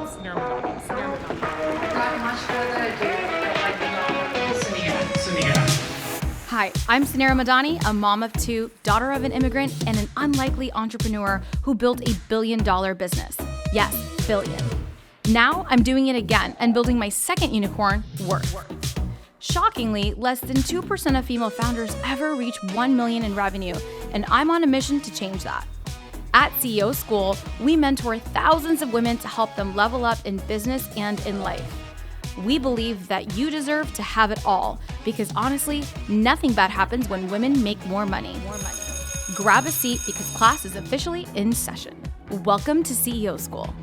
Suneera Madhani. Suneera Madhani. Without much further ado, I'd like to welcome Suneera. Hi, I'm Suneera Madhani, a mom of two, daughter of an immigrant, and an unlikely entrepreneur who built a billion-dollar business. Yes, billion. Now I'm doing it again and building my second unicorn, Worth. Shockingly, less than 2% of female founders ever reach 1 million in revenue, and I'm on a mission to change that. At CEO School, we mentor thousands of women to help them level up in business and in life. We believe that you deserve to have it all because honestly, nothing bad happens when women make more money. Grab a seat because class is officially in session. Welcome to CEO School.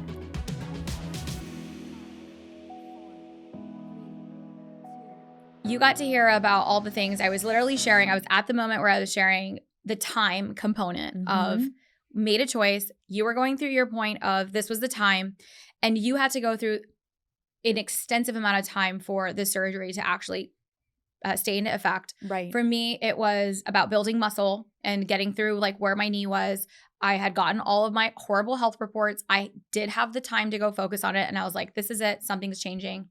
You got to hear about all the things I was literally sharing. I was at the moment where I was sharing the time component of made a choice. You were going through your point of this was the time, and you had to go through an extensive amount of time for the surgery to actually stay into effect. Right. For me, it was about building muscle and getting through like where my knee was. I had gotten all of my horrible health reports. I did have the time to go focus on it. And I was like, this is it. Something's changing.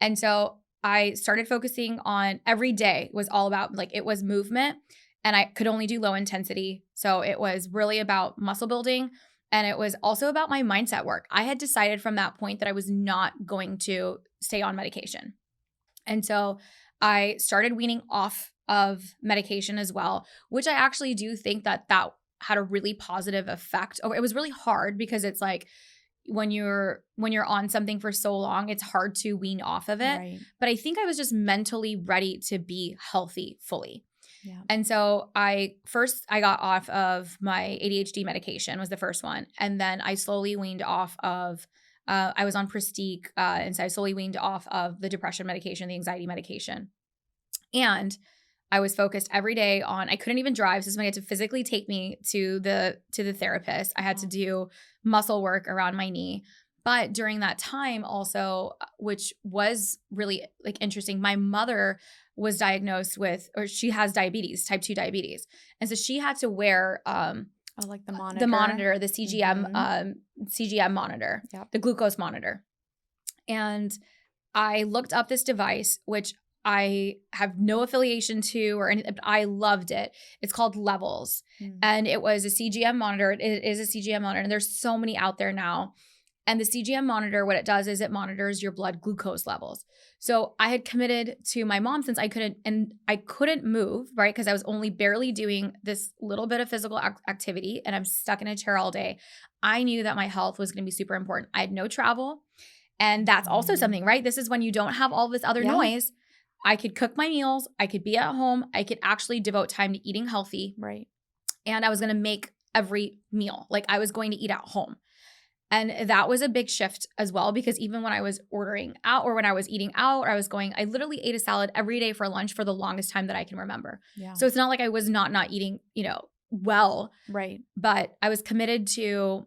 And so I started focusing on every day was all about like it was movement, and I could only do low intensity. So it was really about muscle building. And it was also about my mindset work. I had decided from that point that I was not going to stay on medication. And so I started weaning off of medication as well, which I actually do think that had a really positive effect. It was really hard because it's like when you're on something for so long, it's hard to wean off of it. Right. But I think I was just mentally ready to be healthy fully. Yeah. And so I got off of my ADHD medication was the first one. And then I slowly weaned off of, I was on Prestige. And so I slowly weaned off of the depression medication, the anxiety medication. And I was focused every day on, I couldn't even drive. So somebody had to physically take me to the therapist. I had to do muscle work around my knee. But during that time also, which was really like interesting, my mother was diagnosed with, or she has diabetes, type 2 diabetes. And so she had to wear like the monitor. The CGM, CGM monitor, the glucose monitor. And I looked up this device, which I have no affiliation to or anything, but I loved it. It's called Levels. And it was a CGM monitor. It is a CGM monitor. And there's so many out there now. And the CGM monitor, what it does is it monitors your blood glucose levels. So I had committed to my mom since I couldn't move, right? Because I was only barely doing this little bit of physical activity and I'm stuck in a chair all day. I knew that my health was going to be super important. I had no travel. And that's also something, right? This is when you don't have all this other noise. I could cook my meals. I could be at home. I could actually devote time to eating healthy. Right. And I was going to make every meal. Like I was going to eat at home. And that was a big shift as well, because even when I was ordering out or when I was eating out or I literally ate a salad every day for lunch for the longest time that I can remember. Yeah. So it's not like I was not eating, well. Right. But I was committed to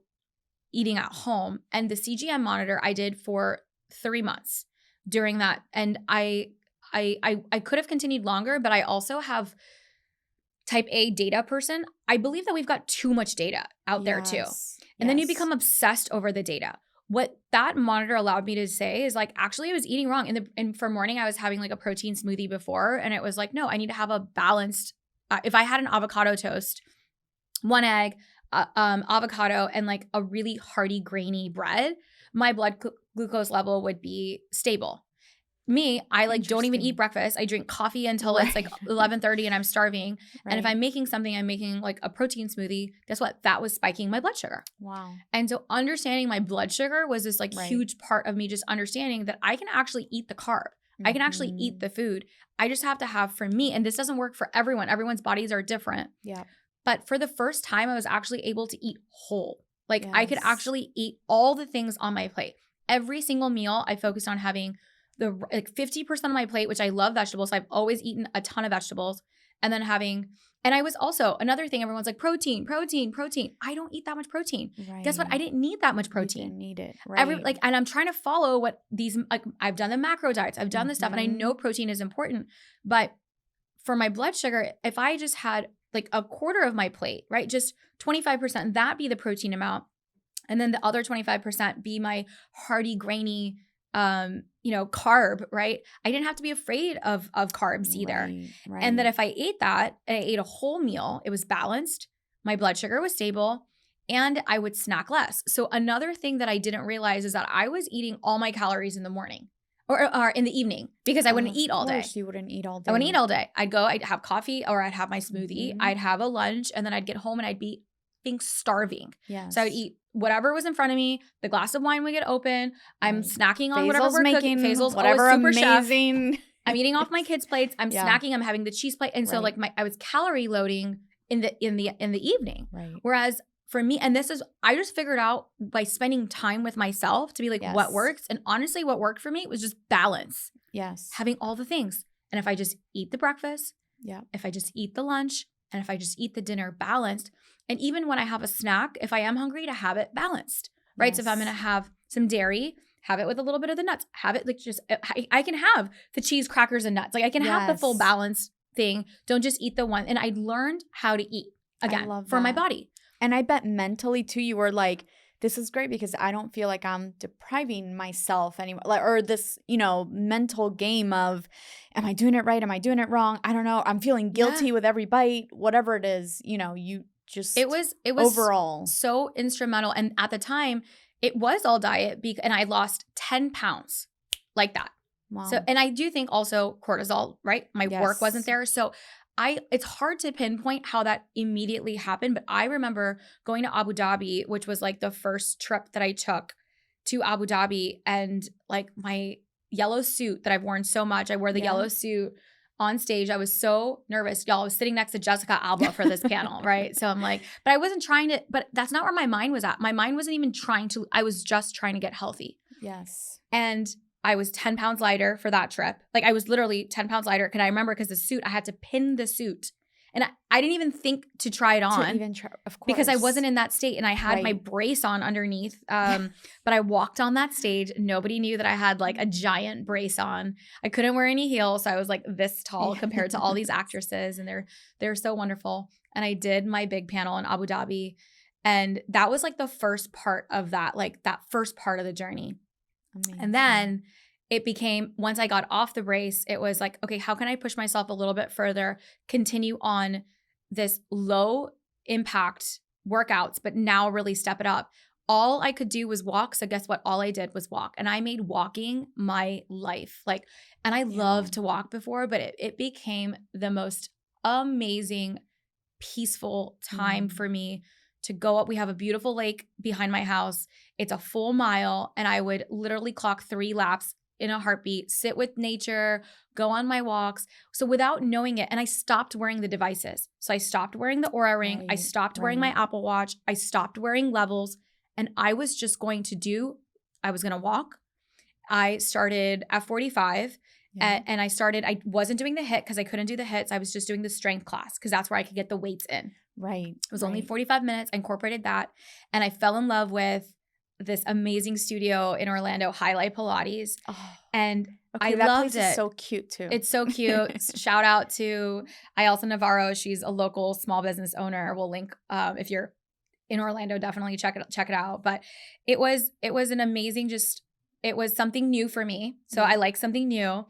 eating at home. And the CGM monitor I did for 3 months during that. And I could have continued longer, but I also have type A data person. I believe that we've got too much data out there too. And then you become obsessed over the data. What that monitor allowed me to say is like, actually I was eating wrong. And for morning, I was having like a protein smoothie before. And it was like, no, I need to have a balanced, if I had an avocado toast, 1 egg, avocado, and like a really hearty, grainy bread, my blood glucose level would be stable. Me, I like don't even eat breakfast. I drink coffee until it's like 11:30 and I'm starving. Right. And if I'm making something, I'm making like a protein smoothie. Guess what? That was spiking my blood sugar. Wow. And so understanding my blood sugar was this like huge part of me just understanding that I can actually eat the carb. I can actually eat the food. I just have to have for me. And this doesn't work for everyone. Everyone's bodies are different. Yeah. But for the first time, I was actually able to eat whole. Like I could actually eat all the things on my plate. Every single meal, I focused on having the like 50% of my plate, which I love vegetables. So I've always eaten a ton of vegetables. And then and I was also, another thing, everyone's like protein. I don't eat that much protein. Right. Guess what? I didn't need that much protein. You didn't need it. Right. And I'm trying to follow what these, like I've done the macro diets. I've done this stuff and I know protein is important. But for my blood sugar, if I just had like a quarter of my plate, right? Just 25%, that'd be the protein amount. And then the other 25% be my hearty, grainy, carb, right? I didn't have to be afraid of carbs either. Right. And that if I ate that and I ate a whole meal, it was balanced, my blood sugar was stable, and I would snack less. So another thing that I didn't realize is that I was eating all my calories in the morning or in the evening because I wouldn't eat all day. Of course you wouldn't eat all day. I wouldn't eat all day. I'd have coffee or I'd have my smoothie. Mm-hmm. I'd have a lunch, and then I'd get home and I'd be being starving. Yes. So I would eat whatever was in front of me. The glass of wine would get open. I'm snacking on whatever Basil's we're making, cooking. Basil's whatever always super amazing. chef. I'm eating off my kids' plates. I'm snacking. I'm having the cheese plate, and so like I was calorie loading in the evening. Right. Whereas for me, and I just figured out by spending time with myself to be like, what works? And honestly, what worked for me was just balance. Yes. Having all the things. And if I just eat the breakfast, if I just eat the lunch, and if I just eat the dinner balanced, and even when I have a snack, if I am hungry, to have it balanced, right? Yes. So if I'm going to have some dairy, have it with a little bit of the nuts, have it like just, I can have the cheese, crackers, and nuts. Like I can have the full balanced thing. Don't just eat the one. And I learned how to eat again for my body. And I bet mentally too, you were like, this is great because I don't feel like I'm depriving myself anymore. Like, or this, mental game of, am I doing it right? Am I doing it wrong? I don't know. I'm feeling guilty with every bite, whatever it is, you just, it was overall so instrumental. And at the time it was all diet and I lost 10 pounds like that. Wow. So, and I do think also cortisol, right? My work wasn't there. So it's hard to pinpoint how that immediately happened, but I remember going to Abu Dhabi, which was like the first trip that I took to Abu Dhabi, and like my yellow suit that I've worn so much. I wore the yellow suit on stage. I was so nervous. Y'all, I was sitting next to Jessica Alba for this panel, right? So I'm like, but I wasn't but that's not where my mind was at. My mind wasn't even I was just trying to get healthy. Yes. And I was 10 pounds lighter for that trip. Like I was literally 10 pounds lighter. Can I remember? Because the suit, I had to pin the suit. And I didn't even think to try it on. Of course. Because I wasn't in that state. And I had my brace on underneath. But I walked on that stage. Nobody knew that I had like a giant brace on. I couldn't wear any heels. So I was like this tall compared to all these actresses. And they're so wonderful. And I did my big panel in Abu Dhabi. And that was like the first part of that, like that first part of the journey. Amazing. And then it became, once I got off the brace, it was like, okay, how can I push myself a little bit further, continue on this low impact workouts, but now really step it up. All I could do was walk. So guess what? All I did was walk. And I made walking my life. Like, and I loved to walk before, but it became the most amazing, peaceful time for me to go up. We have a beautiful lake behind my house. It's a full mile, and I would literally clock 3 laps in a heartbeat, sit with nature, go on my walks. So without knowing it, and I stopped wearing the devices. So I stopped wearing the Oura ring. I stopped wearing my Apple Watch. I stopped wearing levels, and I was just going to walk. I started at 45. And I wasn't doing the HIIT because I couldn't do the HIITs. I was just doing the strength class because that's where I could get the weights in. Right. It was only 45 minutes. I incorporated that. And I fell in love with this amazing studio in Orlando, Highlight Pilates. Oh, and I loved it. Is so cute too. It's so cute. Shout out to Ayelsa Navarro. She's a local small business owner. We'll link if you're in Orlando, definitely check it out. But it was an amazing, it was something new for me. So I like something new.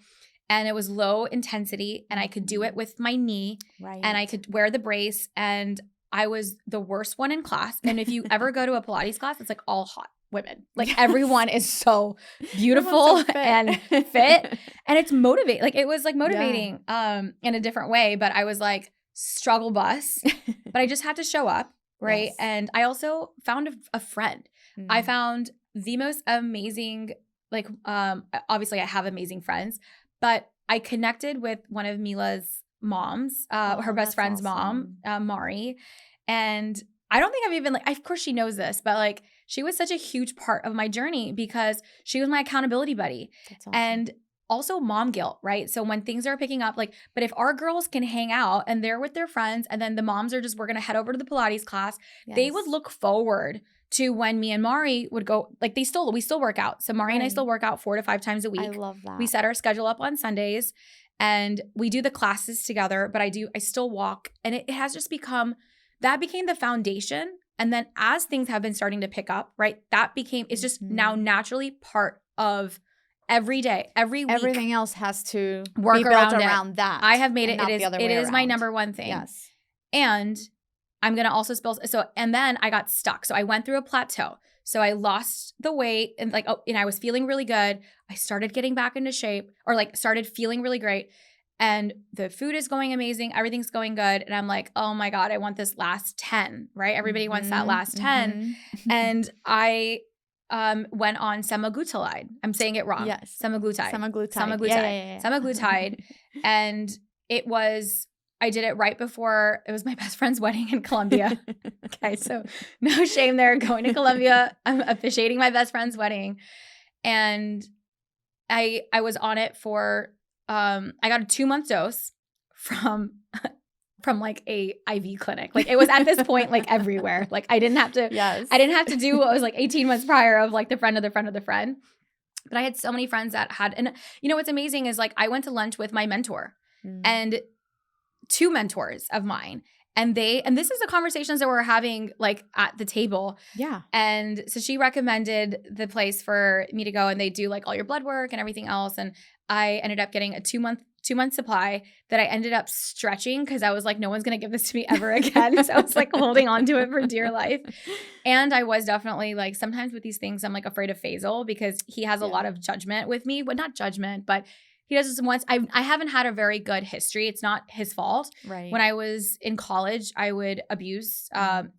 And it was low intensity, and I could do it with my knee, and I could wear the brace, and I was the worst one in class. And if you ever go to a Pilates class, it's like all hot women. Like everyone is so beautiful and fit, and it's motivating. Like it was like motivating in a different way, but I was like struggle bus, but I just had to show up, right? Yes. And I also found a friend. I found the most amazing, like obviously I have amazing friends, but I connected with one of Mila's moms, her best friend's mom, Mari. And I don't think I've even of course she knows this, but like she was such a huge part of my journey because she was my accountability buddy. That's awesome. And also mom guilt, right? So when things are picking up, but if our girls can hang out and they're with their friends and then the moms are we're going to head over to the Pilates class, they would look forward to when me and Mari would go, we still work out. So Mari and I still work out 4 to 5 times a week. I love that. We set our schedule up on Sundays and we do the classes together, but I still walk. And it has just became the foundation And then as things have been starting to pick up, right, that became, it's just now naturally part of every day, every week. Everything else has to Work be built around around that. I have made and it, not it the is, other it way is my around. number one thing. Yes. And I'm going to also spill. So, and then I got stuck. So I went through a plateau. So I lost the weight and like, and I was feeling really good. I started getting back into shape, or like started feeling really great. And the food is going amazing. Everything's going good. And I'm like, oh my God, I want this last 10, right? Everybody wants that last 10. And I went on semaglutide. I'm saying it wrong. Yes. Semaglutide. Semaglutide. Yeah. Semaglutide. And it was, I did it right before, it was my best friend's wedding in Colombia. Okay, so no shame there. Going to Colombia, I'm officiating my best friend's wedding. And I was on it for, I got a 2-month dose from like a IV clinic. Like it was at this point like everywhere. Like I didn't have to do what was like 18 months prior of like the friend of the friend of the friend. But I had so many friends that had, and you know what's amazing is like I went to lunch with my mentor and 2 mentors of mine. And this is the conversations that we're having like at the table. Yeah. And so she recommended the place for me to go, and they do like all your blood work and everything else. And I ended up getting a 2-month supply that I ended up stretching because I was like, no one's going to give this to me ever again. So I was like holding on to it for dear life. And I was definitely like, sometimes with these things, I'm like afraid of Faisal because he has a lot of judgment with me. Well, not judgment, but he does this once. I haven't had a very good history. It's not his fault. Right. When I was in college, I would abuse, I'll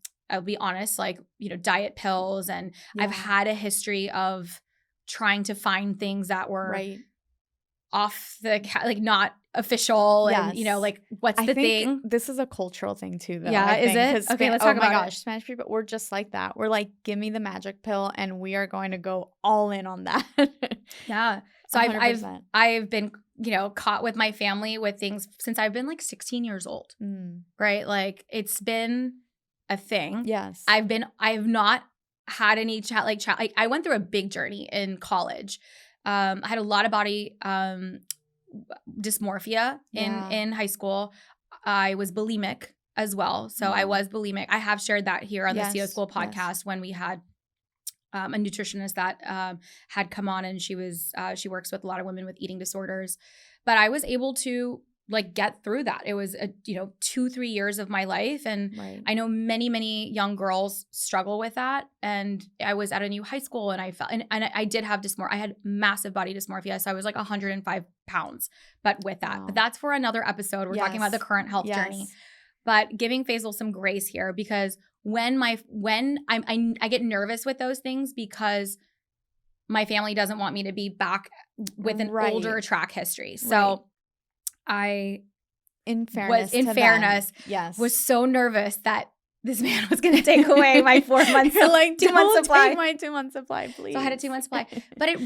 be honest, like, you know, diet pills. And I've had a history of trying to find things that were off the, like not official. And, you know, like what's the thing? This is a cultural thing too, though. Yeah, is it? Okay, let's talk about it. Oh my gosh, Spanish people, we're just like that. We're like, give me the magic pill and we are going to go all in on that. Yeah. So 100%. I've been, you know, caught with my family with things since I've been like 16 years old, right? Like it's been a thing. Yes. I've not had any like I went through a big journey in college. I had a lot of body dysmorphia in high school. I was bulimic as well. So I was bulimic. I have shared that here on the CEO School podcast when we had a nutritionist that had come on, and she works with a lot of women with eating disorders. But I was able to like get through that. It was 2-3 years of my life. And I know many, many young girls struggle with that. And I was at a new high school and I felt, and I did have dysmorphia. I had massive body dysmorphia. So I was like 105 pounds, but with that, but that's for another episode. We're talking about the current health journey, but giving Faisal some grace here, because when I get nervous with those things because my family doesn't want me to be back with an older track history. So I, in fairness, was so nervous that this man was going to take away my 4 months, like 2 months supply. Take my 2-month supply, please. So I had a 2-month supply, but it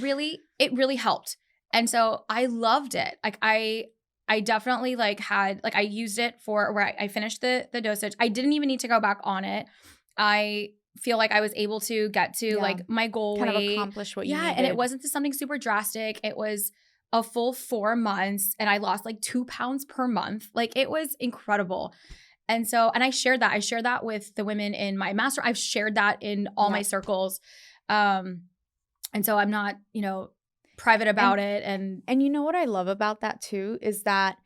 really helped. And so I loved it. Like I definitely like had, like I used it for where I finished the dosage. I didn't even need to go back on it. I feel like I was able to get to like my goal kind weight. of accomplish what you needed. And it wasn't something super drastic. It was a full 4 months and I lost like 2 pounds per month. Like it was incredible. And so, and I shared that with the women in my master. I've shared that in all my circles. And so I'm not, private about it. And you know what I love about that too, is that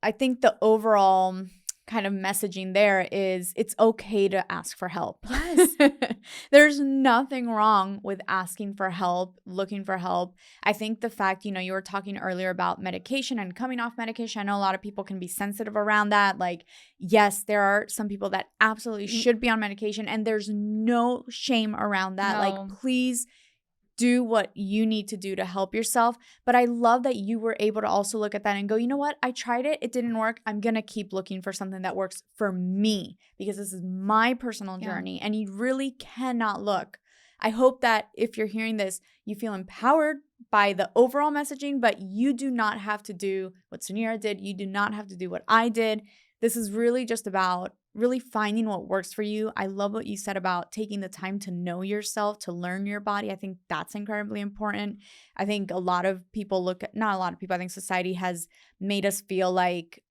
I think the overall kind of messaging there is it's okay to ask for help. Yes. There's nothing wrong with asking for help, looking for help. I think the fact, you were talking earlier about medication and coming off medication. I know a lot of people can be sensitive around that. Like, yes, there are some people that absolutely should be on medication, and there's no shame around that. No. Like, please do what you need to do to help yourself. But I love that you were able to also look at that and go, you know what? I tried it. It didn't work. I'm going to keep looking for something that works for me, because this is my personal journey, and you really cannot look. I hope that if you're hearing this, you feel empowered by the overall messaging, but you do not have to do what Suneera did. You do not have to do what I did. This is really just about really finding what works for you. I love what you said about taking the time to know yourself, to learn your body. I think that's incredibly important. I think a lot of people not a lot of people, I think society has made us feel like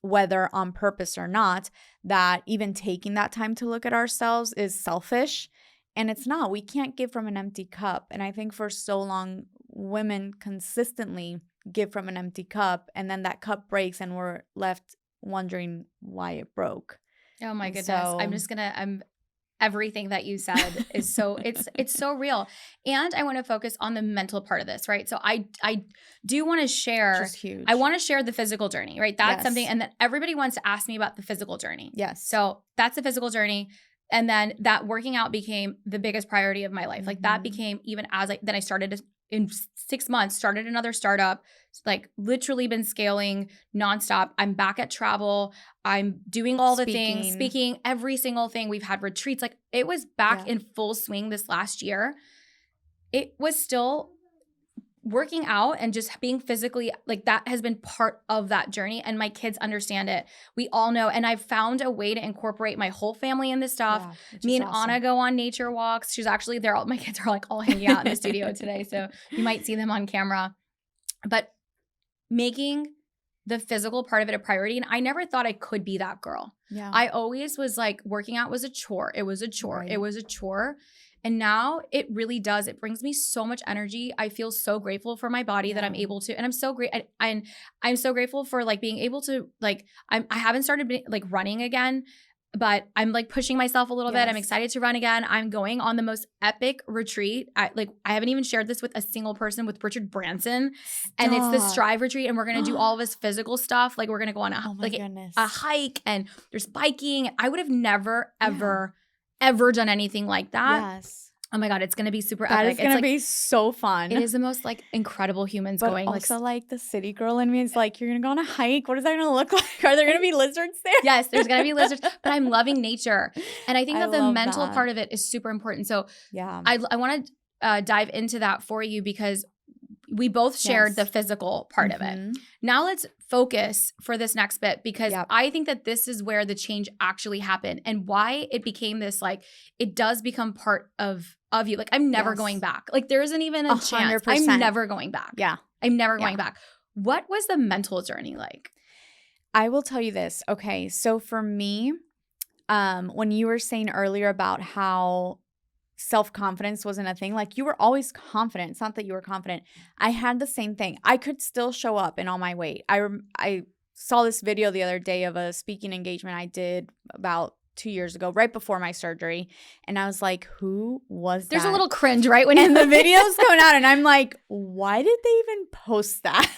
whether on purpose or not, that even taking that time to look at ourselves is selfish. And it's not. We can't give from an empty cup. And I think for so long, women consistently give from an empty cup, and then that cup breaks and we're left wondering why it broke. Oh my And goodness. so- I'm everything that you said is so it's so real. And I want to focus on the mental part of this, right? So I do want to share Just huge. I want to share the physical journey, right? That's Yes. something, and then everybody wants to ask me about the physical journey. Yes. So that's the physical journey. And then that working out became the biggest priority of my life. Like that Mhm. became, even as then I started in 6 months, started another startup, like literally been scaling nonstop. I'm back at travel. I'm doing all the things, speaking, every single thing. We've had retreats. Like it was back Yeah. in full swing this last year. It was still working out and just being physically, like that has been part of that journey. And my kids understand it. We all know. And I've found a way to incorporate my whole family in this stuff. Yeah, which Me is and awesome. Anna go on nature walks. She's actually there. All my kids are like all hanging out in the studio today. So you might see them on camera. But making the physical part of it a priority. And I never thought I could be that girl. Yeah. I always was like, working out was a chore. It was a chore. Right. It was a chore. And now it really does. It brings me so much energy. I feel so grateful for my body that I'm Yeah. able to, and I'm so great. And I'm so grateful for like being able to like, I haven't started like running again, but I'm like pushing myself a little bit. I'm Yes. excited to run again. I'm going on the most epic retreat. I haven't even shared this with a single person, with Richard Branson. And it's the Stop. Strive retreat. And we're going to do all of this physical stuff. Like we're going to go on Oh my goodness. a hike, and there's biking. I would have never, ever done anything like that. Yes. Oh my God, it's going to be super That epic. is going It's to like, be so fun. it is the most like incredible humans But going. also like the city girl in me is like, you're going to go on a hike. What is that going to look like? Are there going to be lizards there? Yes, there's going to be lizards, but I'm loving nature. And I think I that the love mental that. part of it is super important. So Yeah. I want to dive into that for you, because we both shared Yes. the physical part of it. Mhm. Now let's focus for this next bit, because Yep. I think that this is where the change actually happened, and why it became this, like, it does become part of you. Like, I'm never Yes. going back. Like, there isn't even a chance. 100%. I'm never going back. Yeah. I'm never Yeah. going back. What was the mental journey like? I will tell you this. Okay. So for me, when you were saying earlier about how self-confidence wasn't a thing, like you were always confident. It's not that you were confident. I had the same thing. I could still show up in all my weight. I saw this video the other day of a speaking engagement I did about 2 years ago, right before my surgery. And I was like, who was that? There's a little cringe, right? When And the video's coming out and I'm like, why did they even post that?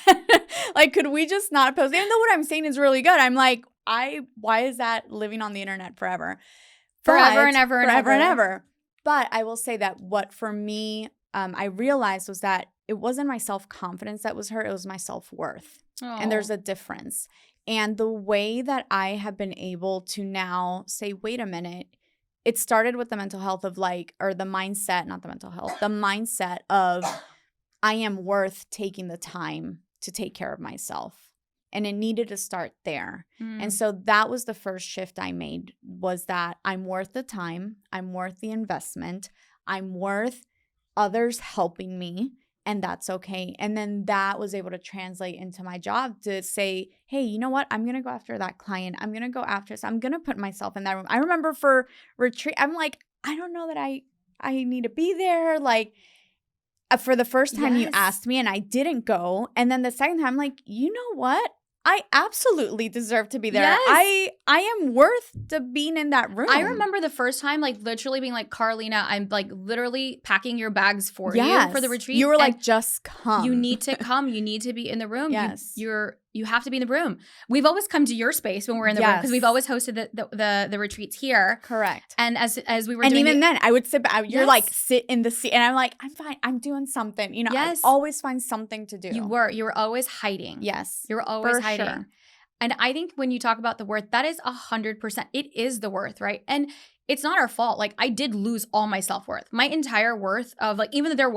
Like, could we just not post it? Even though what I'm saying is really good. I'm like, why is that living on the internet forever? Forever and ever and Forever and ever. ever. But I will say that what for me, I realized was that it wasn't my self-confidence that was hurt. It was my self-worth. And there's a difference. And the way that I have been able to now say, wait a minute, it started with the mental health of like, or the mindset, not the mental health, the mindset of I am worth taking the time to take care of myself. And it needed to start there. And so that was the first shift I made, was that I'm worth the time. I'm worth the investment. I'm worth others helping me. And that's okay. And then that was able to translate into my job to say, hey, you know what? I'm going to go after that client. I'm going to go after this. I'm going to put myself in that room. I remember for retreat, I'm like, I don't know that I need to be there. Like, for the first time you Yes. asked me and I didn't go. And then the second time, I'm like, you know what? I absolutely deserve to be there. Yes. I am worth to being in that room. I remember the first time, like, literally being like, Carolina, I'm like literally packing your bags for you for the retreat. You were and like, just come. you need to come. You need to be in the room. Yes. You have to be in the room. We've always come to your space when we're in the room, because we've Yes. always hosted the retreats here. Correct. And as we were And doing even then, I would sit back. You're Yes. like, sit in the seat. And I'm like, I'm fine. I'm doing something. You know, Yes. I always find something to do. you were always hiding. Yes. You were always for hiding. sure. And I think when you talk about the worth, that is 100%. It is the worth, right? And it's not our fault. Like, I did lose all my self-worth. My entire worth of, like, even though there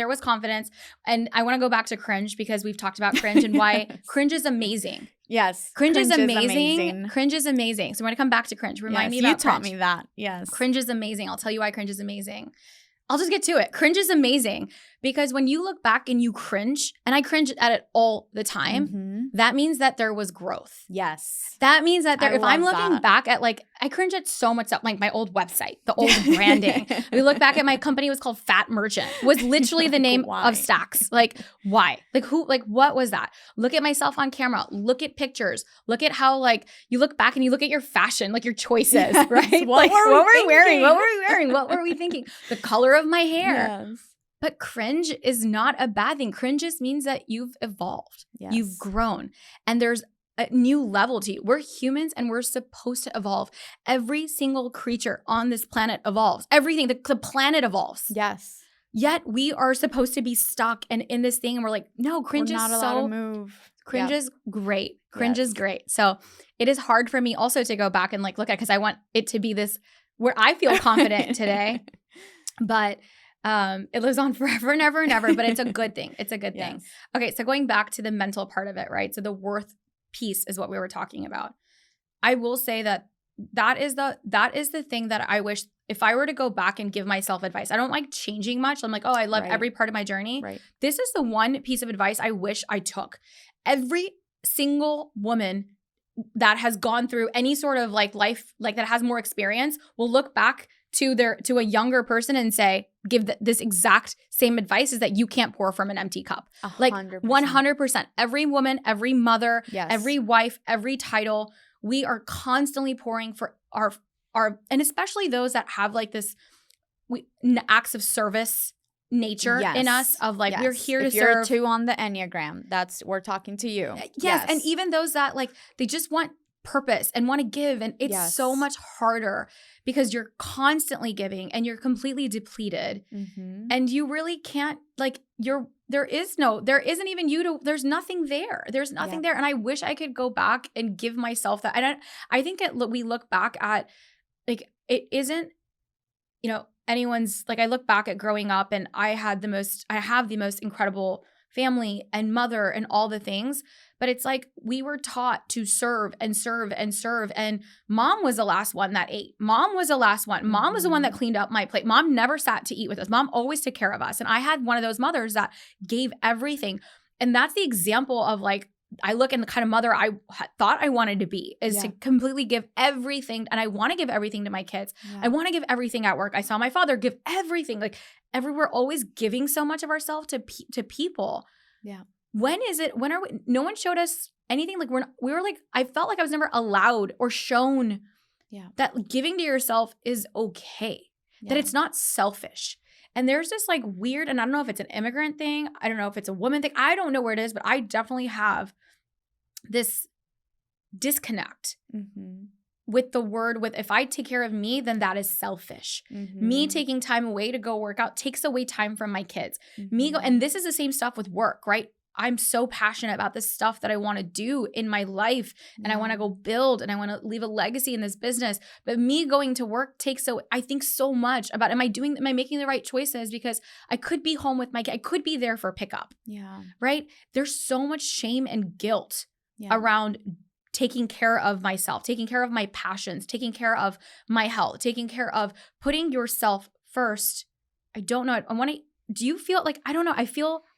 was confidence. And I want to go back to cringe, because we've talked about cringe and why Yes. cringe is amazing. Yes. Cringe is amazing. Cringe is amazing. So we're going to come back to cringe. Remind me you about taught cringe. me that. Yes. Cringe is amazing. I'll tell you why cringe is amazing. I'll just get to it. Cringe is amazing because when you look back and you cringe, and I cringe at it all the time, that means that there was growth. Yes. That means that I if I'm love looking that. back at like, I cringe at so much stuff, like my old website, the old branding. We look back at my company was called Fat Merchant, was literally the name Why? of Stacks. Like, why? Like who, like what was that? Look at myself on camera, look at pictures, look at how like you look back and you look at your fashion, like your choices, Yes. right? What Like were we we wearing? thinking? What were we wearing? What were we thinking? The color of my hair. Yes. But cringe is not a bad thing. Cringe just means that you've evolved. Yes. You've grown. And there's a new level to you. We're humans and we're supposed to evolve. Every single creature on this planet evolves. Everything, the planet evolves. Yes. Yet we are supposed to be stuck and in this thing and we're like, no, cringe We're is not allowed to move. Cringe is great. Cringe Yes. is great. So it is hard for me also to go back and like look at, because I want it to be this where I feel confident today. But it lives on forever and ever and ever, but it's a good thing. It's a good thing. Okay, so going back to the mental part of it, right? So the worth piece is what we were talking about. I will say that is the thing that I wish, if I were to go back and give myself advice, I don't like changing much. I'm like, oh, I love every part of my journey. Right. This is the one piece of advice I wish I took. Every single woman that has gone through any sort of like life, like that has more experience, will look back to a younger person and say, give this exact same advice, is that you can't pour from an empty cup. 100%. Like 100%. Every woman, every mother, every wife, every title, we are constantly pouring for our, and especially those that have like this acts of service nature in us of like, we're here to serve. If you're a 2 on the Enneagram, we're talking to you. Yes. And even those that like, they just want purpose and want to give. And it's so much harder because you're constantly giving and you're completely depleted. And you really can't like there's nothing there. There's nothing there. And I wish I could go back and give myself that. And I think we look back at like, it isn't, anyone's like, I look back at growing up and I have the most incredible family and mother and all the things. But it's like we were taught to serve and serve and serve. And mom was the last one that ate. Mom was the last one. Mom was the one that cleaned up my plate. Mom never sat to eat with us. Mom always took care of us. And I had one of those mothers that gave everything. And that's the example of like, I look in the kind of mother I thought I wanted to be, is to completely give everything. And I want to give everything to my kids. I want to give everything at work. I saw my father give everything, like everywhere, always giving so much of ourselves to people. Yeah. When are we, no one showed us anything. Like we were like, I felt like I was never allowed or shown that giving to yourself is okay, that it's not selfish. And there's this like weird, and I don't know if it's an immigrant thing. I don't know if it's a woman thing. I don't know where it is, but I definitely have this disconnect with the word, if I take care of me, then that is selfish. Me taking time away to go work out takes away time from my kids. And this is the same stuff with work, right? I'm so passionate about this stuff that I want to do in my life, and I want to go build, and I want to leave a legacy in this business. But me going to work takes away, I think so much about, am I making the right choices? Because I could be home with my kid. I could be there for pickup. Yeah. Right? There's so much shame and guilt around taking care of myself, taking care of my passions, taking care of my health, taking care of putting yourself first. I don't know. Do you feel like, I don't know,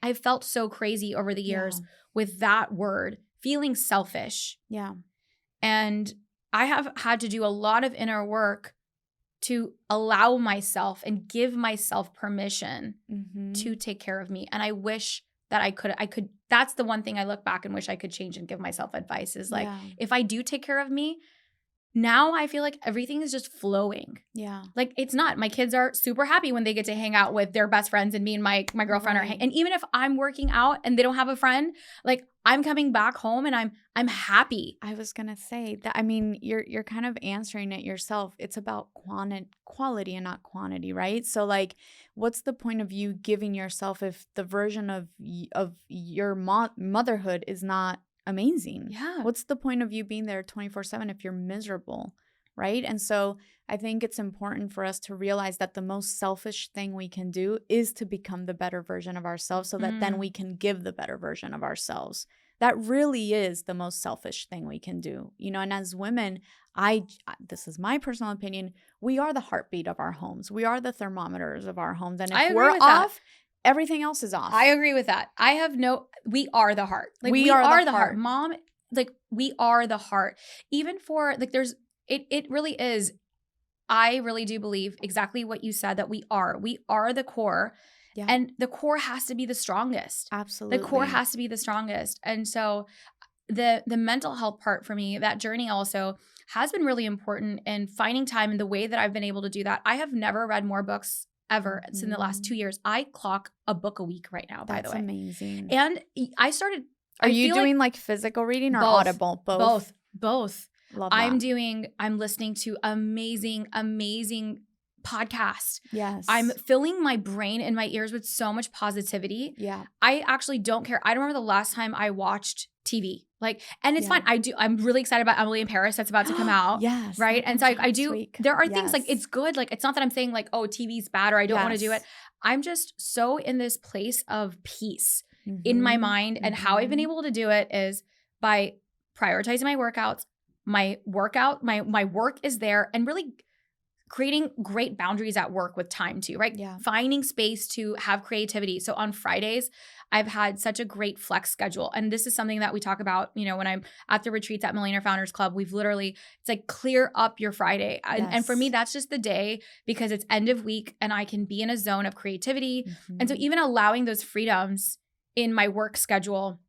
I've felt so crazy over the years with that word, feeling selfish. Yeah. And I have had to do a lot of inner work to allow myself and give myself permission to take care of me. And I wish that I could, that's the one thing I look back and wish I could change and give myself advice is like, if I do take care of me, now I feel like everything is just flowing. Yeah. Like it's not. My kids are super happy when they get to hang out with their best friends, and me and my girlfriend are and even if I'm working out and they don't have a friend, like I'm coming back home and I'm happy. I was going to say that, I mean, you're kind of answering it yourself. It's about quality and not quantity, right? So like, what's the point of you giving yourself if the version of your motherhood is not amazing? Yeah. What's the point of you being there 24/7 if you're miserable, right? And so I think it's important for us to realize that the most selfish thing we can do is to become the better version of ourselves, so that then we can give the better version of ourselves. that really is the most selfish thing we can do, you know. And as women, this is my personal opinion, we are the heartbeat of our homes. We are the thermometers of our homes. And if we're off, everything else is off. I agree with that. We are the heart. Like we are the heart. Mom, like we are the heart. Even for like it really is. I really do believe exactly what you said, that we are the core. Yeah. And the core has to be the strongest. Absolutely. The core has to be the strongest. And so the mental health part for me, that journey also has been really important in finding time, and the way that I've been able to do that. I have never read more books ever in the last 2 years. I clock a book a week right now, by the way. That's amazing. And I started. Are you doing like physical reading or audible? Both. Love that. I'm listening to amazing podcast. Yes. I'm filling my brain and my ears with so much positivity. Yeah. I actually don't care. I don't remember the last time I watched TV. Like, and it's fine. I'm really excited about Emily in Paris that's about to come out. Yes. Right. And so I do, week. There are things like, it's good. Like, it's not that I'm saying like, oh, TV's bad or I don't want to do it. I'm just so in this place of peace in my mind. And how I've been able to do it is by prioritizing my workouts. My work is there, and really creating great boundaries at work with time too, right? Yeah. Finding space to have creativity. So on Fridays, I've had such a great flex schedule. And this is something that we talk about, you know, when I'm at the retreats at Millionaire Founders Club, we've literally, it's like clear up your Friday. And for me, that's just the day, because it's end of week and I can be in a zone of creativity. And so even allowing those freedoms in my work schedule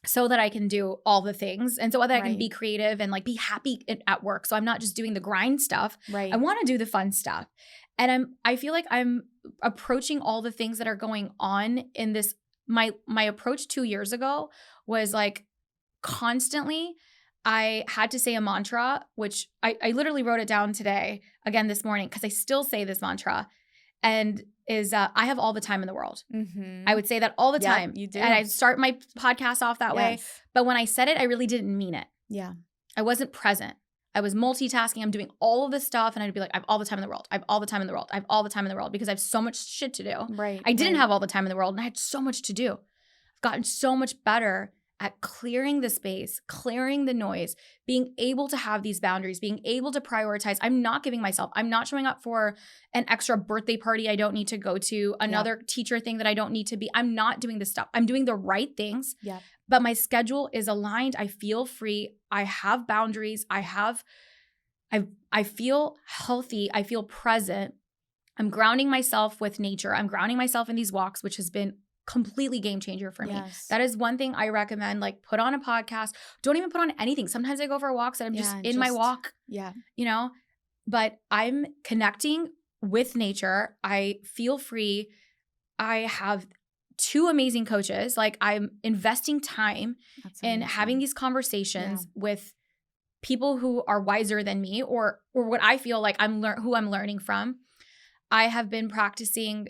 so that I can do all the things, and so that I can be creative and like be happy at work. So I'm not just doing the grind stuff. Right. I want to do the fun stuff. And I feel like I'm approaching all the things that are going on in this. My approach 2 years ago was like constantly I had to say a mantra, which I literally wrote it down today again this morning, because I still say this mantra, and is I have all the time in the world. I would say that all the time. You do. And I start my podcast off that way. But when I said it, I really didn't mean it. Yeah. I wasn't present. I was multitasking. I'm doing all of this stuff. And I'd be like, I have all the time in the world. I have all the time in the world. I have all the time in the world, because I have so much shit to do. Right. I didn't have all the time in the world, and I had so much to do. I've gotten so much better at clearing the space, clearing the noise, being able to have these boundaries, being able to prioritize. I'm not giving myself, I'm not showing up for an extra birthday party I don't need to go to, another teacher thing that I don't need to be. I'm not doing this stuff. I'm doing the right things, but my schedule is aligned. I feel free. I have boundaries. I feel healthy. I feel present. I'm grounding myself with nature. I'm grounding myself in these walks, which has been completely game changer for me. That is one thing I recommend. Like, put on a podcast. Don't even put on anything. Sometimes I go for walks and I'm just in my walk. You know, but I'm connecting with nature. I feel free. I have 2 amazing coaches. Like, I'm investing time in having these conversations with people who are wiser than me, or what I feel like who I'm learning from. I have been practicing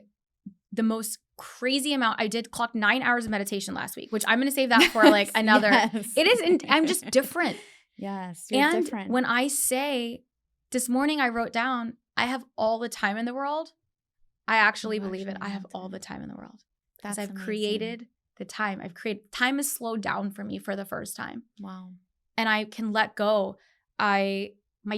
the most crazy amount. I did clock 9 hours of meditation last week, which I'm going to save that for like another. It is. I'm just different. You're and different. When I say this morning, I wrote down, I have all the time in the world. I actually believe it. I have all the time in the world, because I've created the time. Time has slowed down for me for the first time. Wow. And I can let go. My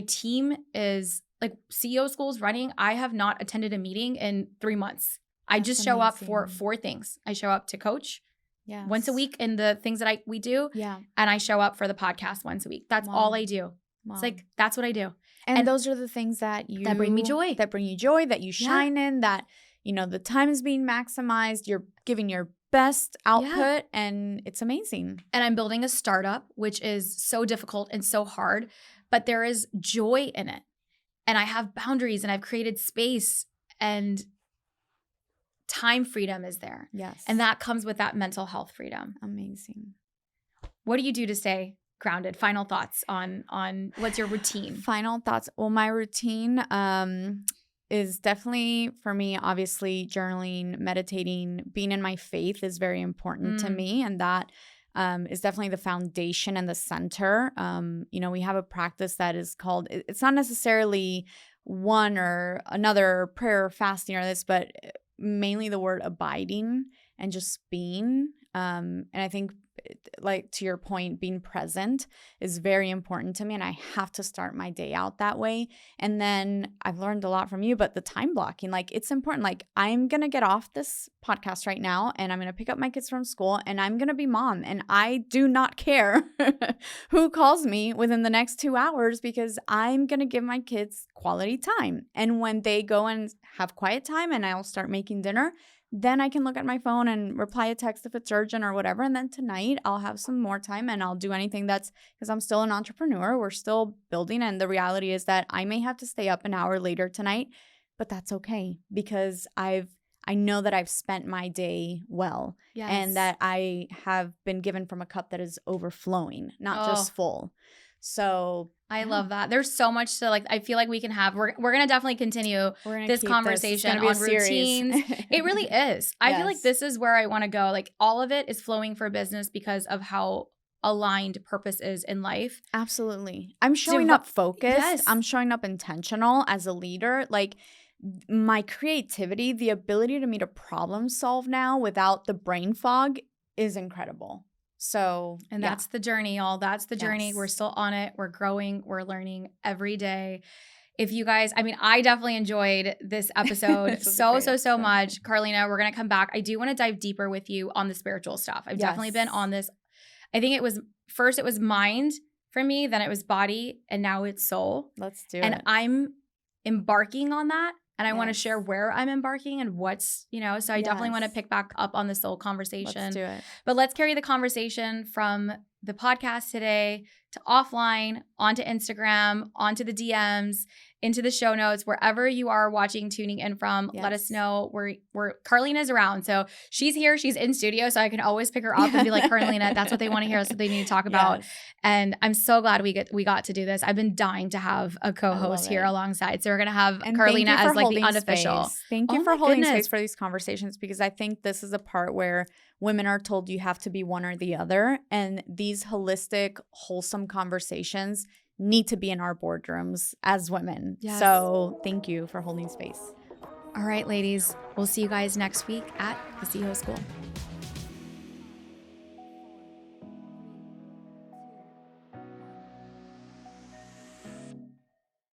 team is like, CEO school is running. I have not attended a meeting in 3 months. I just show up for 4 things. I show up to coach once a week in the things that we do. And I show up for the podcast once a week. That's all I do. It's like, that's what I do. And those are the things that bring me joy. That bring you joy, that you shine in, that, you know, the time is being maximized. You're giving your best output, and it's amazing. And I'm building a startup, which is so difficult and so hard, but there is joy in it. And I have boundaries, and I've created space, and time freedom is there. And that comes with that mental health freedom. Amazing. What do you do to stay grounded? Final thoughts on what's your routine? Final thoughts. Well, my routine is definitely, for me, obviously journaling, meditating, being in my faith is very important to me. And that is definitely the foundation and the center. You know, we have a practice that is called, it's not necessarily one or another, prayer or fasting or this, but mainly the word abiding and just being. And I think like to your point, being present is very important to me. And I have to start my day out that way. And then I've learned a lot from you, but the time blocking, like it's important. Like I'm going to get off this podcast right now and I'm going to pick up my kids from school and I'm going to be mom. And I do not care who calls me within the next 2 hours because I'm going to give my kids quality time. And when they go and have quiet time and I'll start making dinner, then I can look at my phone and reply a text if it's urgent or whatever. And then tonight I'll have some more time and I'll do anything that's, because I'm still an entrepreneur. We're still building. And the reality is that I may have to stay up an hour later tonight, but that's okay because I know that I've spent my day well. Yes. And that I have been given from a cup that is overflowing, not just full. So I love that. There's so much to like. I feel like we can have. We're gonna definitely continue this conversation on routines. It really is. I feel like this is where I want to go. Like all of it is flowing for business because of how aligned purpose is in life. Absolutely. I'm showing up focused. Yes. I'm showing up intentional as a leader. Like my creativity, the ability to me to problem solve now without the brain fog is incredible. So, and that's the journey, y'all. That's the journey. We're still on it. We're growing. We're learning every day. If you guys, I mean, I definitely enjoyed this episode so much. Carolina, we're going to come back. I do want to dive deeper with you on the spiritual stuff. I've definitely been on this. I think it was mind for me, then it was body, and now it's soul. Let's do it. And I'm embarking on that. And I want to share where I'm embarking and what's, so I definitely want to pick back up on the soul conversation. Let's do it. But let's carry the conversation from the podcast today to offline, onto Instagram, onto the DMs, into the show notes, wherever you are watching, tuning in from. Let us know. We're Carolina's around. So she's here. She's in studio. So I can always pick her up and be like, Carolina, that's what they want to hear. That's what they need to talk about. And I'm so glad we got to do this. I've been dying to have a co-host here alongside. So we're going to have Carolina as like the unofficial. Space. Thank you for holding space for these conversations, because I think this is a part where women are told you have to be one or the other. And these holistic, wholesome conversations need to be in our boardrooms as women. Yes. So thank you for holding space. All right, ladies. We'll see you guys next week at the CEO School.